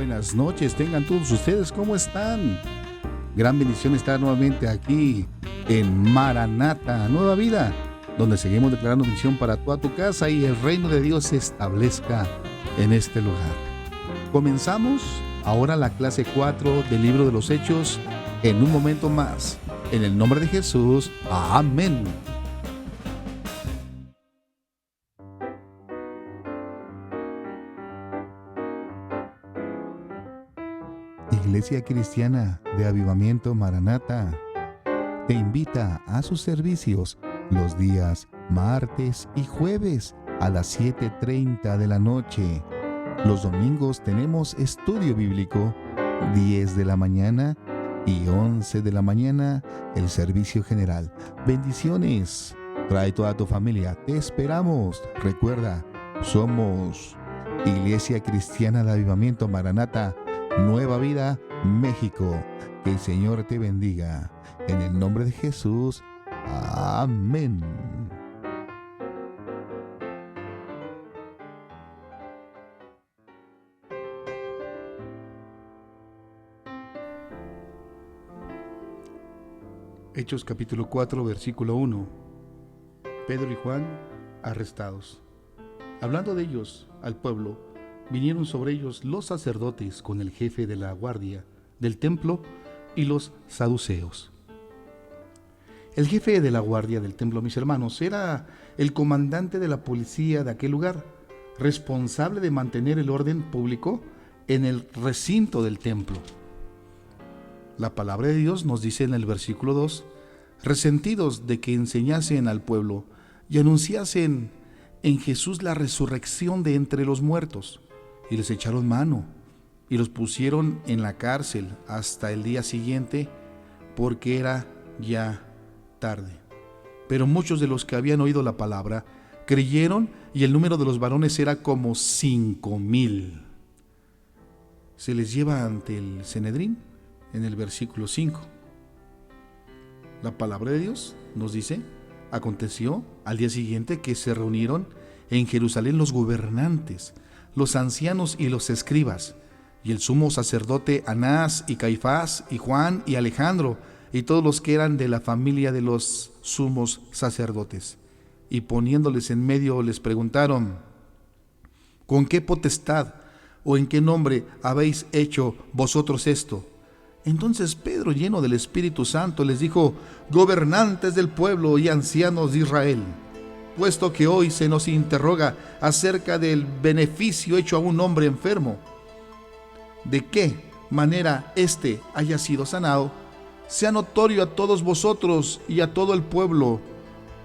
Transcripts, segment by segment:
buenas noches, tengan todos ustedes, ¿cómo están? Gran bendición estar nuevamente aquí en Maranata, Nueva Vida, donde seguimos declarando bendición para toda tu casa y el reino de Dios se establezca en este lugar. Comenzamos ahora la clase 4 del libro de los Hechos en un momento más. En el nombre de Jesús, amén. Iglesia Cristiana de Avivamiento Maranata te invita a sus servicios los días martes y jueves a las 7:30 de la noche. Los domingos tenemos estudio bíblico, 10 de la mañana y 11 de la mañana el servicio general. Bendiciones. Trae toda tu familia. Te esperamos. Recuerda, somos Iglesia Cristiana de Avivamiento Maranata, Nueva Vida, México. Que el Señor te bendiga. En el nombre de Jesús. Amén. Hechos capítulo 4, versículo 1. Pedro y Juan arrestados. Hablando de ellos al pueblo, vinieron sobre ellos los sacerdotes con el jefe de la guardia del templo y los saduceos. El jefe de la guardia del templo, mis hermanos, era el comandante de la policía de aquel lugar, responsable de mantener el orden público en el recinto del templo. La palabra de Dios nos dice en el versículo 2, resentidos de que enseñasen al pueblo y anunciasen en Jesús la resurrección de entre los muertos, y les echaron mano y los pusieron en la cárcel hasta el día siguiente, porque era ya tarde. Pero muchos de los que habían oído la palabra creyeron, y el número de los varones era como 5,000. Se les lleva ante el Sanedrín en el versículo 5. La palabra de Dios nos dice, aconteció al día siguiente que se reunieron en Jerusalén los gobernantes, los ancianos y los escribas, y el sumo sacerdote Anás y Caifás y Juan y Alejandro y todos los que eran de la familia de los sumos sacerdotes. Y poniéndoles en medio les preguntaron, ¿con qué potestad o en qué nombre habéis hecho vosotros esto? Entonces Pedro, lleno del Espíritu Santo, les dijo, gobernantes del pueblo y ancianos de Israel, puesto que hoy se nos interroga acerca del beneficio hecho a un hombre enfermo, de qué manera éste haya sido sanado, sea notorio a todos vosotros y a todo el pueblo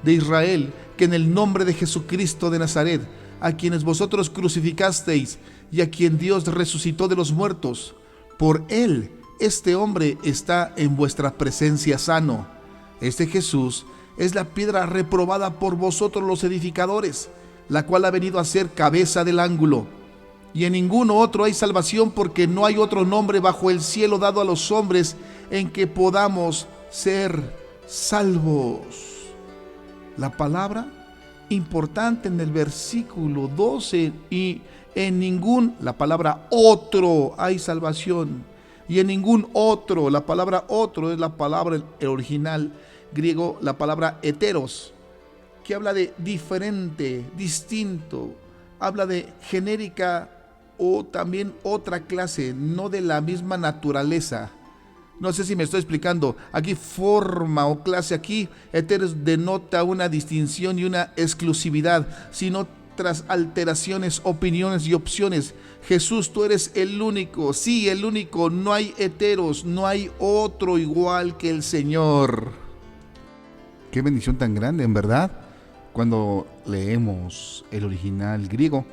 de Israel, que en el nombre de Jesucristo de Nazaret, a quienes vosotros crucificasteis y a quien Dios resucitó de los muertos, por él este hombre está en vuestra presencia sano. Este Jesús es la piedra reprobada por vosotros los edificadores, la cual ha venido a ser cabeza del ángulo. Y en ninguno otro hay salvación, porque no hay otro nombre bajo el cielo dado a los hombres en que podamos ser salvos. La palabra importante en el versículo 12, y en ningún, la palabra otro hay salvación. Y en ningún otro, la palabra otro es la palabra, el original griego, la palabra heteros, que habla de diferente, distinto, habla de genérica o también otra clase, no de la misma naturaleza. No sé si me estoy explicando. Aquí forma o clase, aquí heteros denota una distinción y una exclusividad, sino tras alteraciones, opiniones y opciones. Jesús, tú eres el único, sí, el único, no hay heteros, no hay otro igual que el Señor. Qué bendición tan grande, en verdad, cuando leemos el original griego.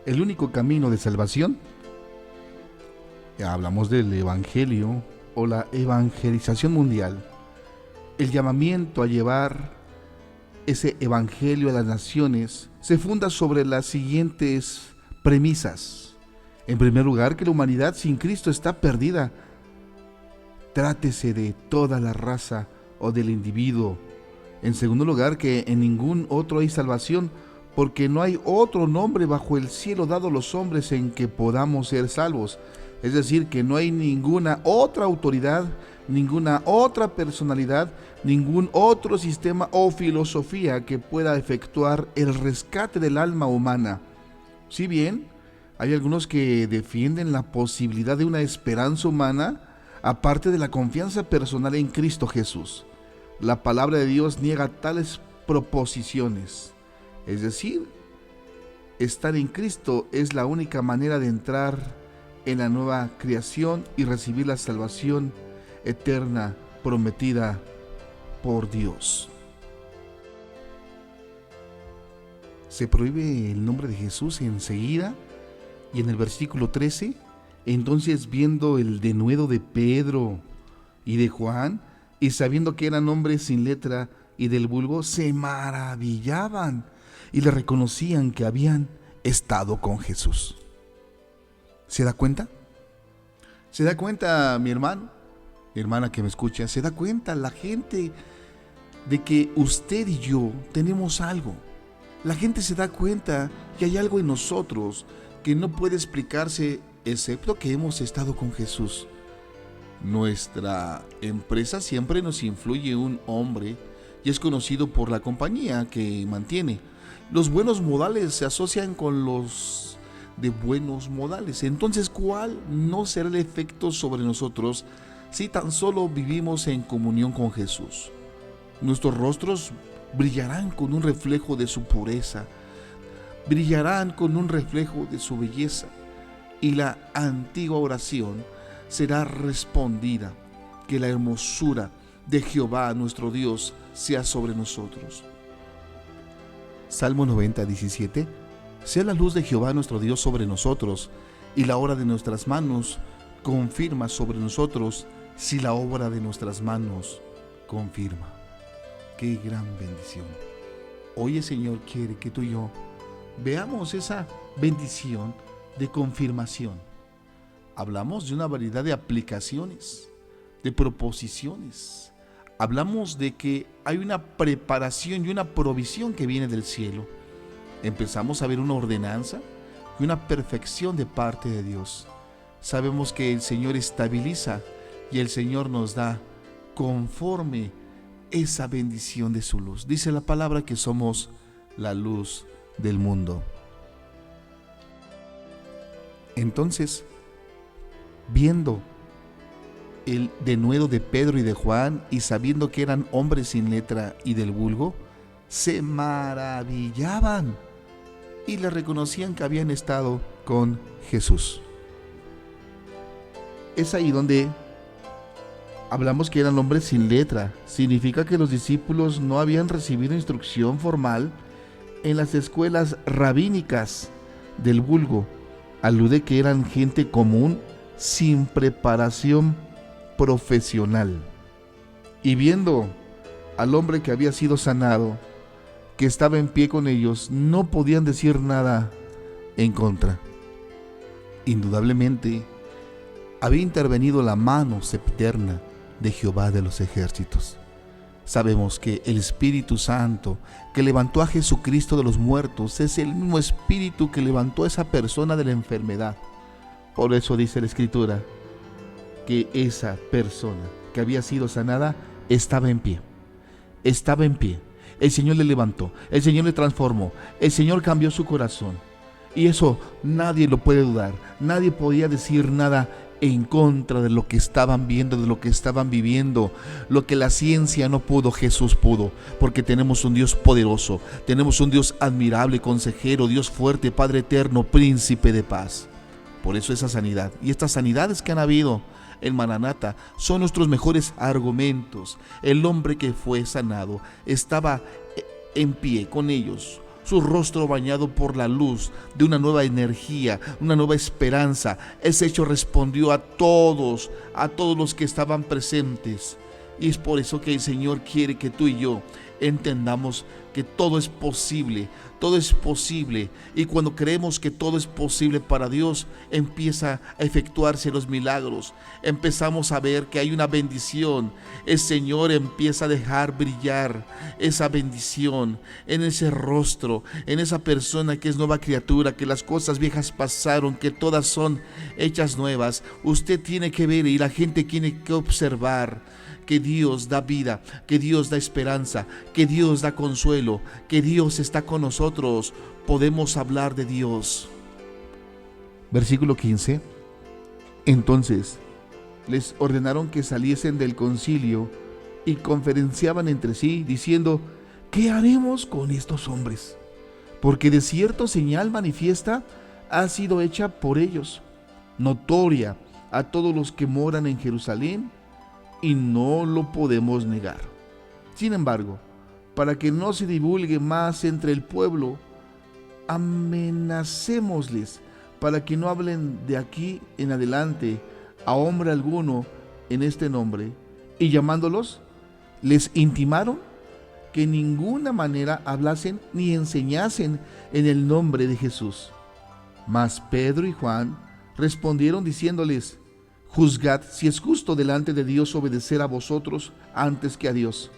El único camino de salvación, hablamos del evangelio o la evangelización mundial, el llamamiento a llevar ese evangelio a las naciones, se funda sobre las siguientes premisas. En primer lugar, que la humanidad sin Cristo está perdida. Trátese de toda la raza o del individuo. En segundo lugar, que en ningún otro hay salvación, porque no hay otro nombre bajo el cielo dado a los hombres en que podamos ser salvos. Es decir, que no hay ninguna otra autoridad, ninguna otra personalidad, ningún otro sistema o filosofía que pueda efectuar el rescate del alma humana. Si bien hay algunos que defienden la posibilidad de una esperanza humana, aparte de la confianza personal en Cristo Jesús, la palabra de Dios niega tales proposiciones. Es decir, estar en Cristo es la única manera de entrar en la nueva creación y recibir la salvación eterna prometida por Dios. Se prohíbe el nombre de Jesús enseguida, y en el versículo 13, entonces viendo el denuedo de Pedro y de Juan, y sabiendo que eran hombres sin letra y del vulgo, se maravillaban y le reconocían que habían estado con Jesús. ¿Se da cuenta? ¿Se da cuenta, mi hermano, mi hermana que me escucha? ¿Se da cuenta la gente de que usted y yo tenemos algo? La gente se da cuenta que hay algo en nosotros que no puede explicarse excepto que hemos estado con Jesús. Nuestra empresa siempre nos influye un hombre y es conocido por la compañía que mantiene. Los buenos modales se asocian con los de buenos modales. Entonces, ¿cuál no será el efecto sobre nosotros si tan solo vivimos en comunión con Jesús? Nuestros rostros brillarán con un reflejo de su pureza, brillarán con un reflejo de su belleza, y la antigua oración será respondida. Que la hermosura de Jehová nuestro Dios sea sobre nosotros. Salmo 90, 17. Sea la luz de Jehová nuestro Dios sobre nosotros, y la obra de nuestras manos confirma sobre nosotros, si la obra de nuestras manos confirma. ¡Qué gran bendición! Hoy el Señor quiere que tú y yo veamos esa bendición de confirmación. Hablamos de una variedad de aplicaciones, de proposiciones. Hablamos de que hay una preparación y una provisión que viene del cielo. Empezamos a ver una ordenanza y una perfección de parte de Dios. Sabemos que el Señor estabiliza y el Señor nos da conforme esa bendición de su luz. Dice la palabra que somos la luz del mundo. Entonces, viendo el denuedo de Pedro y de Juan, y sabiendo que eran hombres sin letra y del vulgo, se maravillaban y le reconocían que habían estado con Jesús. Es ahí donde hablamos que eran hombres sin letra. Significa que los discípulos no habían recibido instrucción formal en las escuelas rabínicas del vulgo. Alude que eran gente común sin preparación profesional. Y viendo al hombre que había sido sanado, que estaba en pie con ellos, no podían decir nada en contra. Indudablemente, había intervenido la mano sempiterna de Jehová de los ejércitos. Sabemos que el Espíritu Santo que levantó a Jesucristo de los muertos es el mismo Espíritu que levantó a esa persona de la enfermedad. Por eso dice la Escritura que esa persona que había sido sanada estaba en pie. Estaba en pie. El Señor le levantó, el Señor le transformó, el Señor cambió su corazón. Y eso nadie lo puede dudar. Nadie podía decir nada en contra de lo que estaban viendo, de lo que estaban viviendo. Lo que la ciencia no pudo, Jesús pudo, porque tenemos un Dios poderoso, tenemos un Dios admirable, consejero, Dios fuerte, Padre eterno, príncipe de paz. Por eso esa sanidad y estas sanidades que han habido en Maranata son nuestros mejores argumentos. El hombre que fue sanado estaba en pie con ellos, su rostro bañado por la luz de una nueva energía, una nueva esperanza. Ese hecho respondió a todos los que estaban presentes. Y es por eso que el Señor quiere que tú y yo entendamos que todo es posible, todo es posible. Y cuando creemos que todo es posible para Dios, empieza a efectuarse los milagros. Empezamos a ver que hay una bendición. El Señor empieza a dejar brillar esa bendición en ese rostro, en esa persona que es nueva criatura, que las cosas viejas pasaron, que todas son hechas nuevas. Usted tiene que ver y la gente tiene que observar que Dios da vida, que Dios da esperanza, que Dios da consuelo, que Dios está con nosotros. Podemos hablar de Dios. Versículo 15. Entonces les ordenaron que saliesen del concilio y conferenciaban entre sí, diciendo: ¿qué haremos con estos hombres? Porque de cierto señal manifiesta ha sido hecha por ellos, notoria a todos los que moran en Jerusalén, y no lo podemos negar. Sin embargo, para que no se divulgue más entre el pueblo, amenacémosles para que no hablen de aquí en adelante a hombre alguno en este nombre. Y llamándolos, les intimaron que en ninguna manera hablasen ni enseñasen en el nombre de Jesús. Mas Pedro y Juan respondieron diciéndoles: juzgad si es justo delante de Dios obedecer a vosotros antes que a Dios.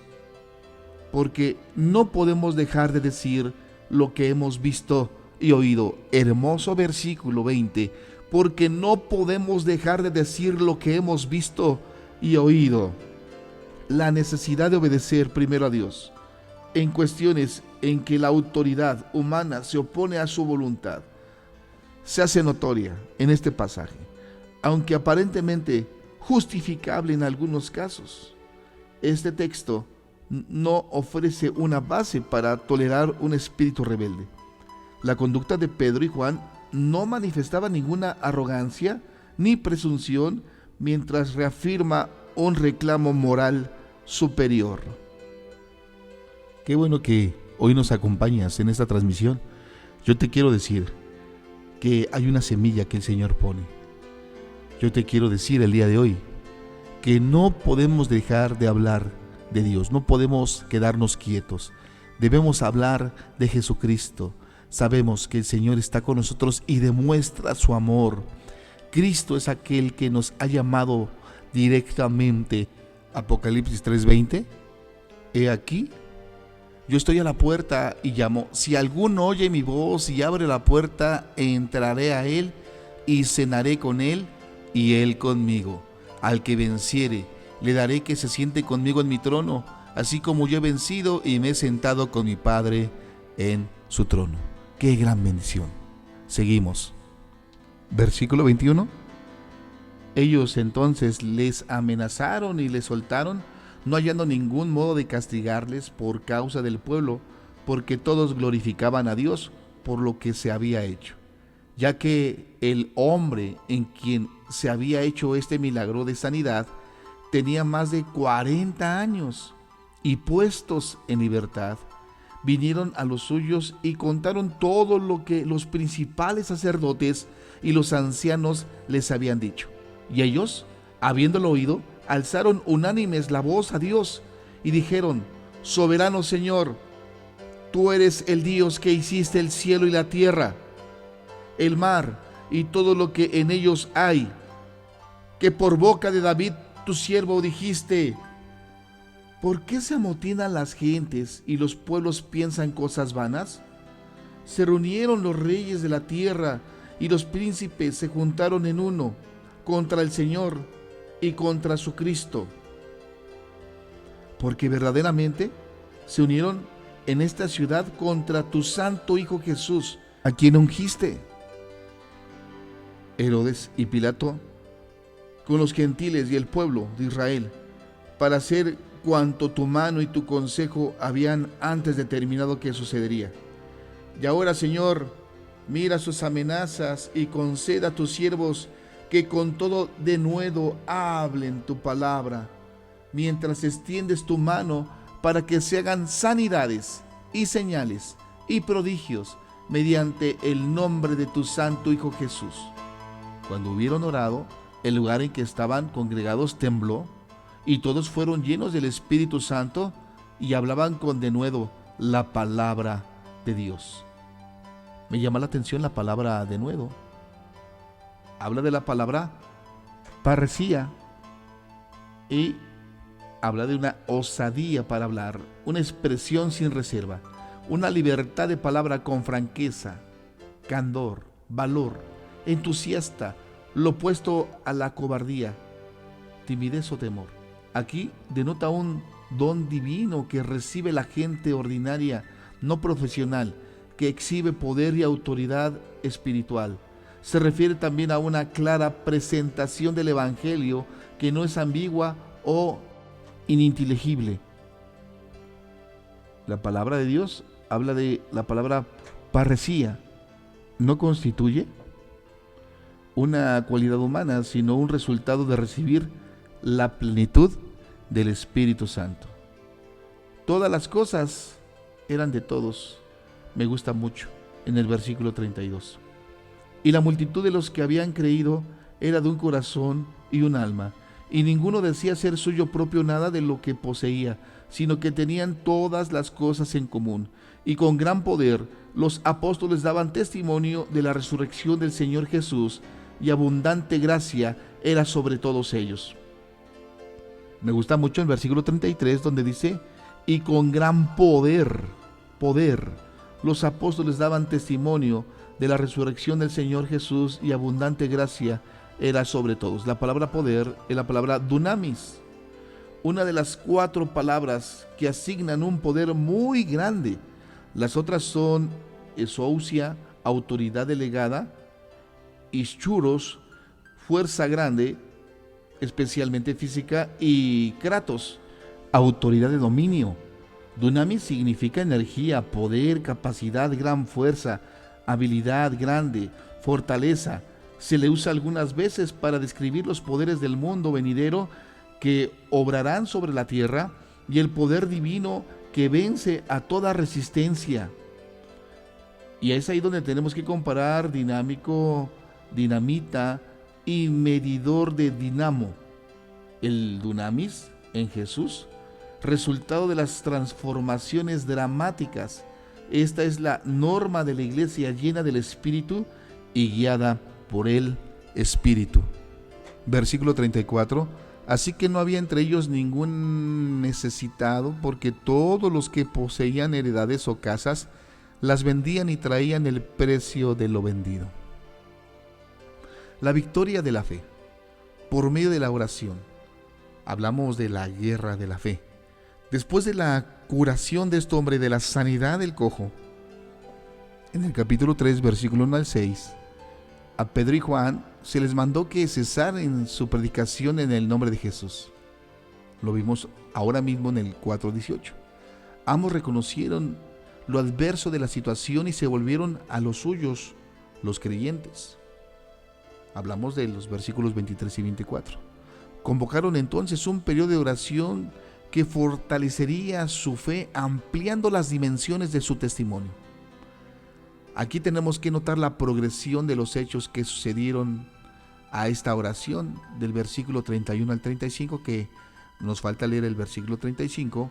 Porque no podemos dejar de decir lo que hemos visto y oído. Hermoso versículo 20. Porque no podemos dejar de decir lo que hemos visto y oído. La necesidad de obedecer primero a Dios en cuestiones en que la autoridad humana se opone a su voluntad se hace notoria en este pasaje, aunque aparentemente justificable en algunos casos. Este texto no ofrece una base para tolerar un espíritu rebelde. La conducta de Pedro y Juan no manifestaba ninguna arrogancia ni presunción, mientras reafirma un reclamo moral superior. Qué bueno que hoy nos acompañas en esta transmisión. Yo te quiero decir que hay una semilla que el Señor pone. Yo te quiero decir el día de hoy que no podemos dejar de hablar de Dios, no podemos quedarnos quietos. Debemos hablar de Jesucristo. Sabemos que el Señor está con nosotros y demuestra su amor. Cristo es aquel que nos ha llamado directamente. Apocalipsis 3:20. He aquí, yo estoy a la puerta y llamo. Si alguno oye mi voz y abre la puerta, entraré a él y cenaré con él y él conmigo. Al que venciere, le daré que se siente conmigo en mi trono, así como yo he vencido y me he sentado con mi Padre en su trono. ¡Qué gran bendición! Seguimos. Versículo 21. Ellos entonces les amenazaron y les soltaron, no hallando ningún modo de castigarles por causa del pueblo, porque todos glorificaban a Dios por lo que se había hecho, ya que el hombre en quien se había hecho este milagro de sanidad tenía más de 40 años, y puestos en libertad, vinieron a los suyos y contaron todo lo que los principales sacerdotes y los ancianos les habían dicho. Y ellos, habiéndolo oído, alzaron unánimes la voz a Dios y dijeron: Soberano Señor, tú eres el Dios que hiciste el cielo y la tierra, el mar y todo lo que en ellos hay, que por boca de David tu siervo dijiste: ¿por qué se amotinan las gentes y los pueblos piensan cosas vanas? Se reunieron los reyes de la tierra y los príncipes se juntaron en uno contra el Señor y contra su Cristo, porque verdaderamente se unieron en esta ciudad contra tu santo Hijo Jesús, a quien ungiste. Herodes y Pilato, con los gentiles y el pueblo de Israel, para hacer cuanto tu mano y tu consejo habían antes determinado que sucedería. Y ahora, Señor, mira sus amenazas y conceda a tus siervos que con todo denuedo hablen tu palabra, mientras extiendes tu mano para que se hagan sanidades y señales y prodigios mediante el nombre de tu santo Hijo Jesús. Cuando hubieron orado, el lugar en que estaban congregados tembló, y todos fueron llenos del Espíritu Santo y hablaban con denuedo la palabra de Dios. Me llama la atención la palabra denuedo. Habla de la palabra parresía y habla de una osadía para hablar, una expresión sin reserva, una libertad de palabra con franqueza, candor, valor, entusiasta, lo opuesto a la cobardía, timidez o temor. Aquí denota un don divino que recibe la gente ordinaria, no profesional, que exhibe poder y autoridad espiritual. Se refiere también a una clara presentación del Evangelio que no es ambigua o ininteligible. La palabra de Dios habla de la palabra parresía. No constituye una cualidad humana, sino un resultado de recibir la plenitud del Espíritu Santo. Todas las cosas eran de todos. Me gusta mucho en el versículo 32. Y la multitud de los que habían creído era de un corazón y un alma, y ninguno decía ser suyo propio nada de lo que poseía, sino que tenían todas las cosas en común. Y con gran poder los apóstoles daban testimonio de la resurrección del Señor Jesús, y abundante gracia era sobre todos ellos. Me gusta mucho el versículo 33 donde dice, y con gran poder, los apóstoles daban testimonio de la resurrección del Señor Jesús, y abundante gracia era sobre todos. La palabra poder es la palabra dunamis, una de las 4 palabras que asignan un poder muy grande. Las otras son exousia, autoridad delegada, ischuros, fuerza grande, especialmente física, y kratos, autoridad de dominio. Dunamis significa energía, poder, capacidad, gran fuerza, habilidad grande, fortaleza. Se le usa algunas veces para describir los poderes del mundo venidero que obrarán sobre la tierra y el poder divino que vence a toda resistencia. Y es ahí donde tenemos que comparar dinámico, dinamita y medidor de dinamo. El dunamis en Jesús, resultado de las transformaciones dramáticas. Esta es la norma de la iglesia llena del Espíritu y guiada por el Espíritu. Versículo 34. Así que no había entre ellos ningún necesitado, porque todos los que poseían heredades o casas las vendían y traían el precio de lo vendido. La victoria de la fe por medio de la oración. Hablamos de la guerra de la fe. Después de la curación de este hombre, de la sanidad del cojo, en el capítulo 3, versículo 1 al 6, a Pedro y Juan se les mandó que cesaran su predicación en el nombre de Jesús. Lo vimos ahora mismo en el 4:18. Ambos reconocieron lo adverso de la situación y se volvieron a los suyos, los creyentes. Hablamos de los versículos 23 y 24. Convocaron entonces un periodo de oración que fortalecería su fe, ampliando las dimensiones de su testimonio. Aquí tenemos que notar la progresión de los hechos que sucedieron a esta oración, del versículo 31 al 35, que nos falta leer el versículo 35,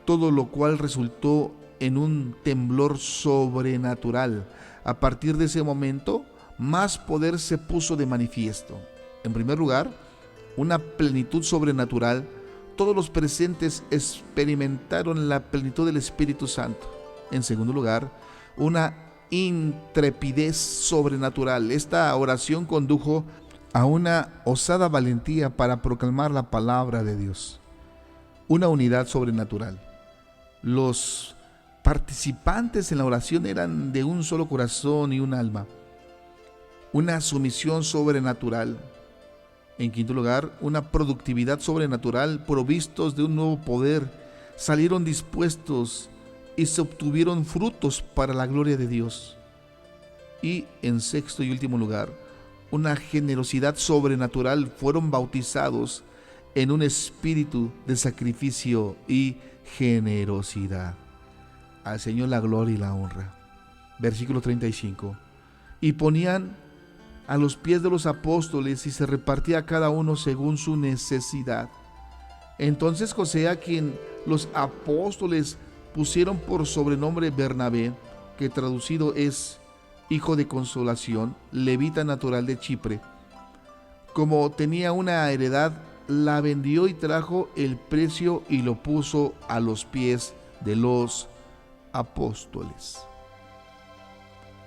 todo lo cual resultó en un temblor sobrenatural. A partir de ese momento, más poder se puso de manifiesto. En primer lugar, una plenitud sobrenatural. Todos los presentes experimentaron la plenitud del Espíritu Santo. En segundo lugar, una intrepidez sobrenatural. Esta oración condujo a una osada valentía para proclamar la palabra de Dios. Una unidad sobrenatural. Los participantes en la oración eran de un solo corazón y un alma. Una sumisión sobrenatural. En quinto lugar, una productividad sobrenatural, provistos de un nuevo poder, salieron dispuestos y se obtuvieron frutos para la gloria de Dios. Y en sexto y último lugar, una generosidad sobrenatural, fueron bautizados en un espíritu de sacrificio y generosidad. Al Señor la gloria y la honra. Versículo 35. Y ponían a los pies de los apóstoles y se repartía a cada uno según su necesidad. Entonces José, a quien los apóstoles pusieron por sobrenombre Bernabé, que traducido es hijo de consolación, levita natural de Chipre, como tenía una heredad, la vendió y trajo el precio y lo puso a los pies de los apóstoles.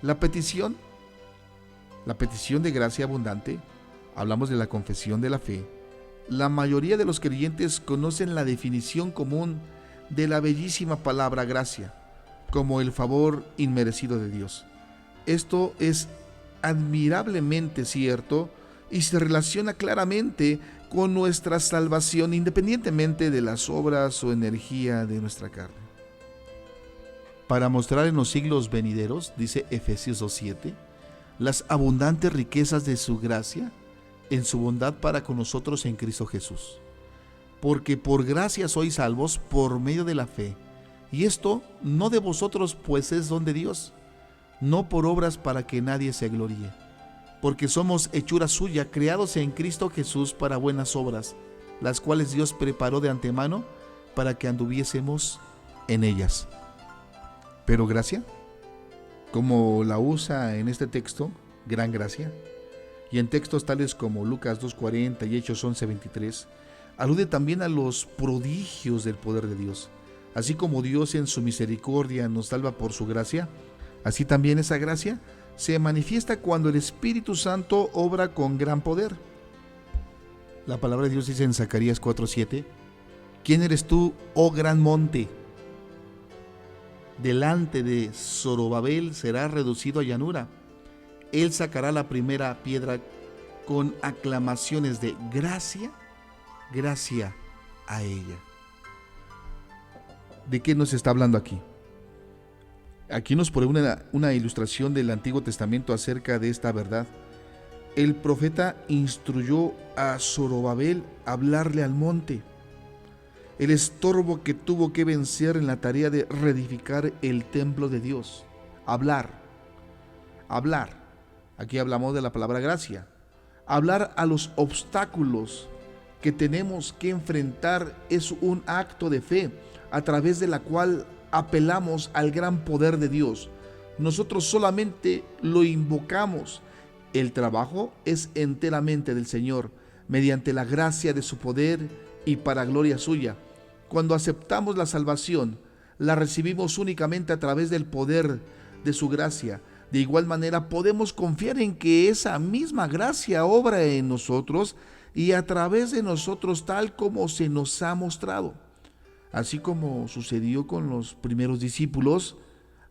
La petición de gracia abundante, hablamos de la confesión de la fe. La mayoría de los creyentes conocen la definición común de la bellísima palabra gracia, como el favor inmerecido de Dios. Esto es admirablemente cierto y se relaciona claramente con nuestra salvación, independientemente de las obras o energía de nuestra carne. Para mostrar en los siglos venideros, dice Efesios 2:7, las abundantes riquezas de su gracia en su bondad para con nosotros en Cristo Jesús. Porque por gracia sois salvos por medio de la fe, y esto no de vosotros, pues es don de Dios, no por obras para que nadie se gloríe, porque somos hechura suya, creados en Cristo Jesús para buenas obras, las cuales Dios preparó de antemano para que anduviésemos en ellas. Pero gracia, como la usa en este texto, gran gracia, y en textos tales como Lucas 2:40 y Hechos 11:23, alude también a los prodigios del poder de Dios. Así como Dios en su misericordia nos salva por su gracia, así también esa gracia se manifiesta cuando el Espíritu Santo obra con gran poder. La palabra de Dios dice en Zacarías 4:7, ¿quién eres tú, oh gran monte? Delante de Zorobabel será reducido a llanura. Él sacará la primera piedra con aclamaciones de gracia, gracia a ella. ¿De qué nos está hablando aquí? Aquí nos pone una ilustración del Antiguo Testamento acerca de esta verdad. El profeta instruyó a Zorobabel a hablarle al monte, el estorbo que tuvo que vencer en la tarea de reedificar el templo de Dios. Hablar. Aquí hablamos de la palabra gracia. Hablar a los obstáculos que tenemos que enfrentar es un acto de fe a través de la cual apelamos al gran poder de Dios. Nosotros solamente lo invocamos. El trabajo es enteramente del Señor, mediante la gracia de su poder y para gloria suya. Cuando aceptamos la salvación, la recibimos únicamente a través del poder de su gracia. De igual manera, podemos confiar en que esa misma gracia obra en nosotros y a través de nosotros tal como se nos ha mostrado. Así como sucedió con los primeros discípulos,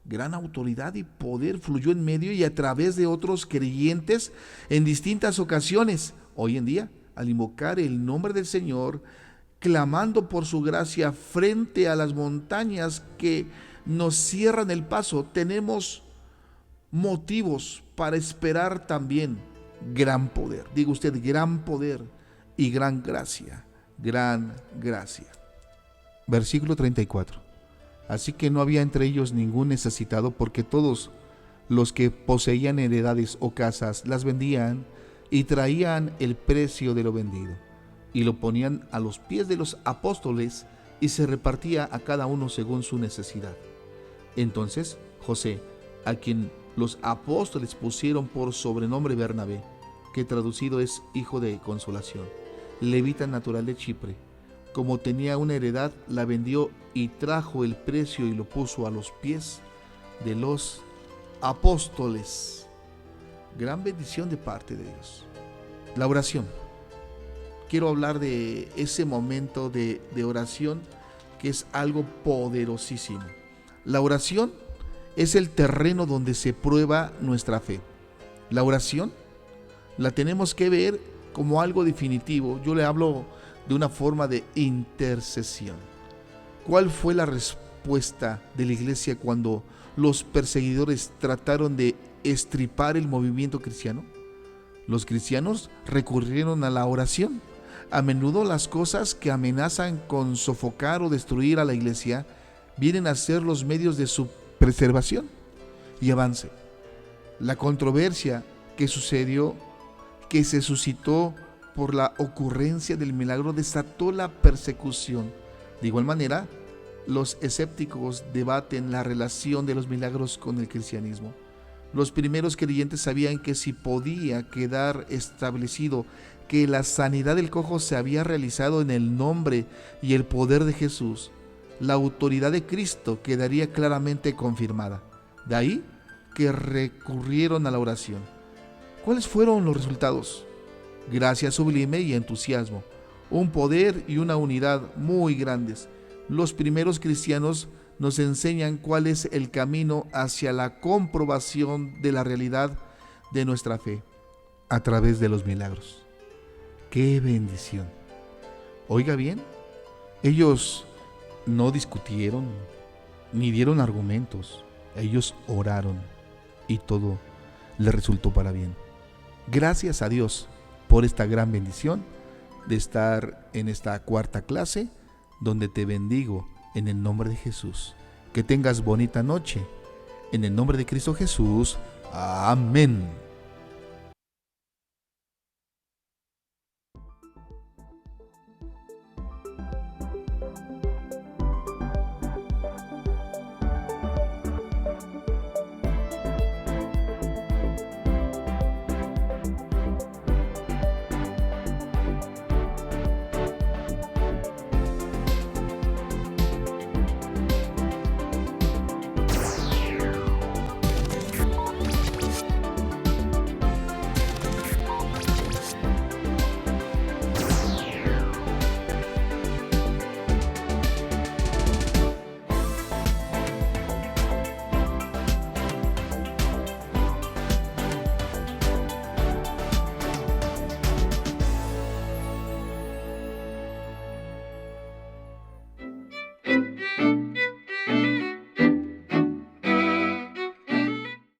gran autoridad y poder fluyó en medio y a través de otros creyentes en distintas ocasiones. Hoy en día, al invocar el nombre del Señor, clamando por su gracia frente a las montañas que nos cierran el paso, tenemos motivos para esperar también gran poder. Diga usted, gran poder y gran gracia, gran gracia. Versículo 34. Así que no había entre ellos ningún necesitado, porque todos los que poseían heredades o casas las vendían y traían el precio de lo vendido y lo ponían a los pies de los apóstoles y se repartía a cada uno según su necesidad. Entonces José, a quien los apóstoles pusieron por sobrenombre Bernabé, que traducido es hijo de consolación, levita natural de Chipre, como tenía una heredad, la vendió y trajo el precio y lo puso a los pies de los apóstoles. Gran bendición de parte de Dios. La oración. Quiero hablar de ese momento de oración que es algo poderosísimo. La oración es el terreno donde se prueba nuestra fe. La oración la tenemos que ver como algo definitivo. Yo le hablo de una forma de intercesión. ¿Cuál fue la respuesta de la iglesia cuando los perseguidores trataron de estripar el movimiento cristiano? Los cristianos recurrieron a la oración. A menudo las cosas que amenazan con sofocar o destruir a la iglesia vienen a ser los medios de su preservación y avance. La controversia que se suscitó por la ocurrencia del milagro desató la persecución. De igual manera, los escépticos debaten la relación de los milagros con el cristianismo. Los primeros creyentes sabían que si podía quedar establecido que la sanidad del cojo se había realizado en el nombre y el poder de Jesús, la autoridad de Cristo quedaría claramente confirmada. De ahí que recurrieron a la oración. ¿Cuáles fueron los resultados? Gracia sublime y entusiasmo, un poder y una unidad muy grandes. Los primeros cristianos nos enseñan cuál es el camino hacia la comprobación de la realidad de nuestra fe a través de los milagros. ¡Qué bendición! Oiga bien, ellos no discutieron ni dieron argumentos, ellos oraron y todo les resultó para bien. Gracias a Dios por esta gran bendición de estar en esta cuarta clase, donde te bendigo en el nombre de Jesús. Que tengas bonita noche. En el nombre de Cristo Jesús. Amén.